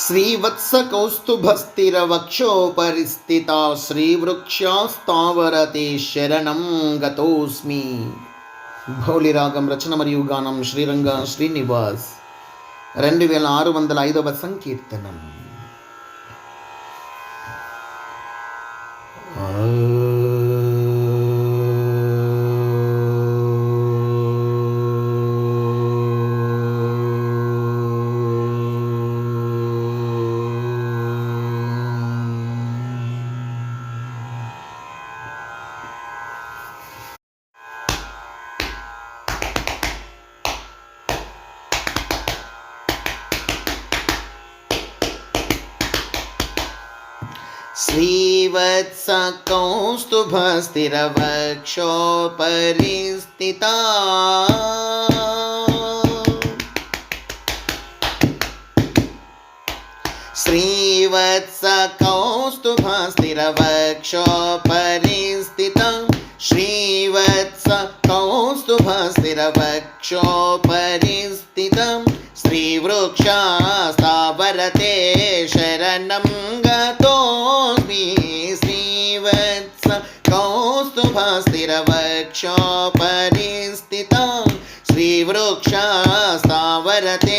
श्रीवत्सकौस्तुभस्थिरवक्षोपरिस्थिता श्रीवृक्षास्तावरते शरणं गतोऽस्मि. భౌలి రాగం రచన మరియు గానం శ్రీరంగ శ్రీనివాస్. 2605వ సంకీర్తనం. श्रीवत्सकौस्तुभस्थिरवक्षोपरिस्थिता श्रीवत्सकौस्तुभस्थिरवक्षोपरिस्थिता श्रीवत्सकौस्तुभस्थिरवक्षोपरिस्थिता श्रीवृक्षास्तावरते शरणं गतोऽस्मि. श्रीवत्सकौस्तुभस्थिरवक्षोपरिस्थिता श्रीवृक्षास्तावरते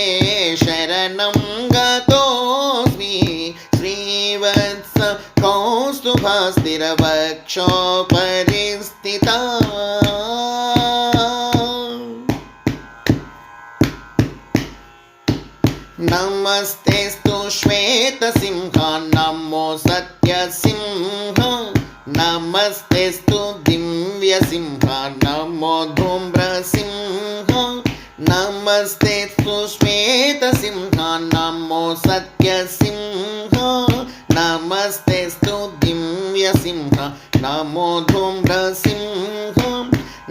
शरणं गतोऽस्मि. श्रीवत्सकौस्तुभस्थिरवक्षोपरिस्थिता नमस्तेस्तु श्वेतसिंह नमो सत्यसिंह. नमस्तेस्तु दिव्यसिंह नमो धूम्रसिंह. नमस्तेस्तु श्वेतसिंह नमो सत्यसिंह. नमस्तेस्तु दिव्यसिंह नमो धूम्रसिंह.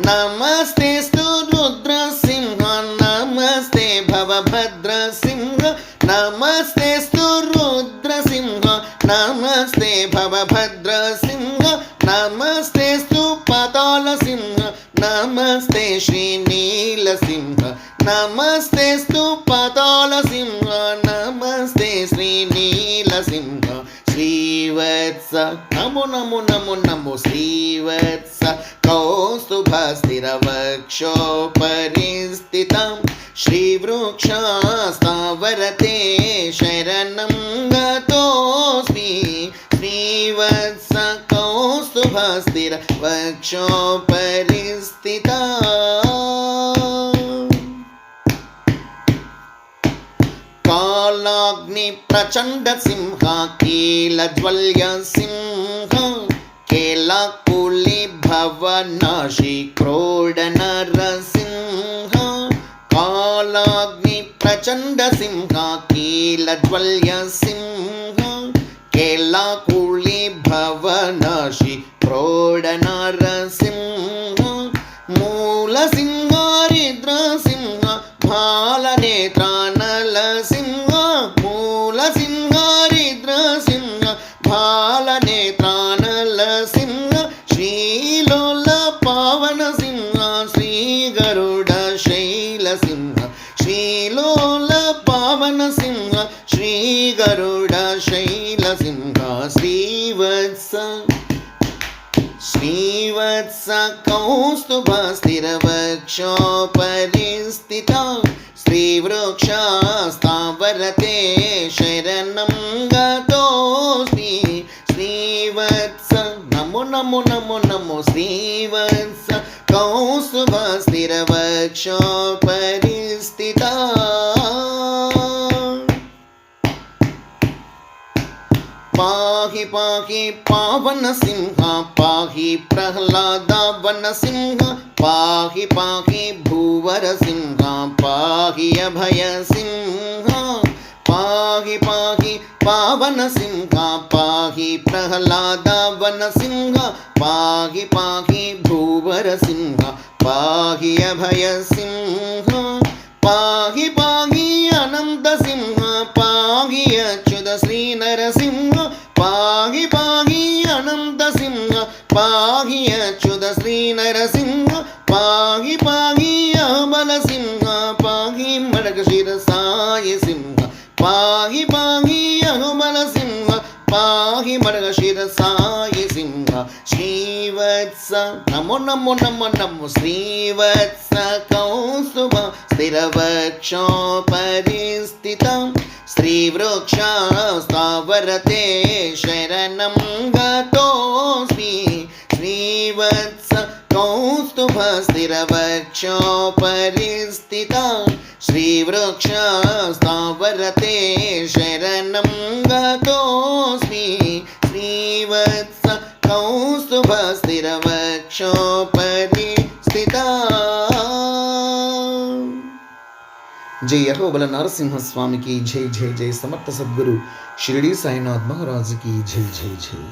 नमस्तेस्तु रुद्रसिंह नमस्ते भवभद्रसिंह. नमस्तेस्तु रुद्रसिंह नमस्ते भवभद्रसिंह. नमस्तेस्तु पातालसिंह नमस्ते श्रीनीलसिंह. नमस्तेस्तु पातालसिंह नमस्ते श्रीनीलसिंह. श्रीवत्स नमो नमो नमो नमो. श्रीवत्स कौस्तुभस्थिरवक्षोपरिस्थिता श्रीवृक्षास्तावरते शरणं गतोऽस्मि. श्रीवत्स कौस्तुभस्थिरवक्षोपरिस्थिता कालाग्नि प्रचंड सिंह कीलज्वल्य सिंह. केलाकुली भवनाशी क्रोड नरसिंह. कालाग्नि प्रचंड सिंह कीलज्वल्य सिंह. केलाकुली भवनाशी क्रोड नरसिंह. मूलसिंहारिद्र सिंह भालनेत्रानलसिंह. मूलसिंहारिद्र सिंह भालनेत्रानलसिंह. श्रीलोल पावन सिंह श्रीगरुड शैलसिंह. श्रीलोल पावन सिंह श्रीगरुड शैलसिंह. श्रीवत्स कौस्तुभस्थिरवक्षोपरिस्थिता श्रीवृक्षास्तावरते शरणं गतोऽस्मि. श्रीवत्स नमो नमो नमो नमो. श्रीवत्स कौस्तुभस्थिरवक्षोपरिस्थिता पाहि पाहि पावन सिंह पाहि प्रह्लादावन सिंह. पाहि पाहि भूवर सिंह पाहि अभय सिंह. पाहि पाहि पावन सिंह पाहि प्रह्लादावन सिंह. पाहि पाहि भूवर सिंह पाहि अभय सिंह. पाहि पाहि अनंत सिंह पाहि अच्युत श्री नरसिंह. पाहि पाहि अनंत सिंह पाहि अच्युत श्री नरसिंह. पाहि पाहि अमल सिंह पाहि मृगशिर साय सिंह. పాహి పాహి హనుమల సింహ పాహి మడగశిర సాయి సింహ శ్రీవత్స నమో నమో నమో నమో శ్రీవత్స కౌస్తుభ స్థిరవక్షో పరిస్థిత శ్రీవృక్ష స్థావరతే శరణం గతోస్మి శ్రీవత్స కౌస్తుభ స్థిరవక్షో పరిస్థిత శ్రీవృక్ష స్థావరతే శరణం గతోస్మి శ్రీవత్స కౌస్తుభ స్థిరవక్షో పరిస్థిత. జై అహోబల నరసింహస్వామికి జై జై జై. సమర్థ సద్గురు షిరిడి సాయినాథ్ మహారాజుకి జై జై జై.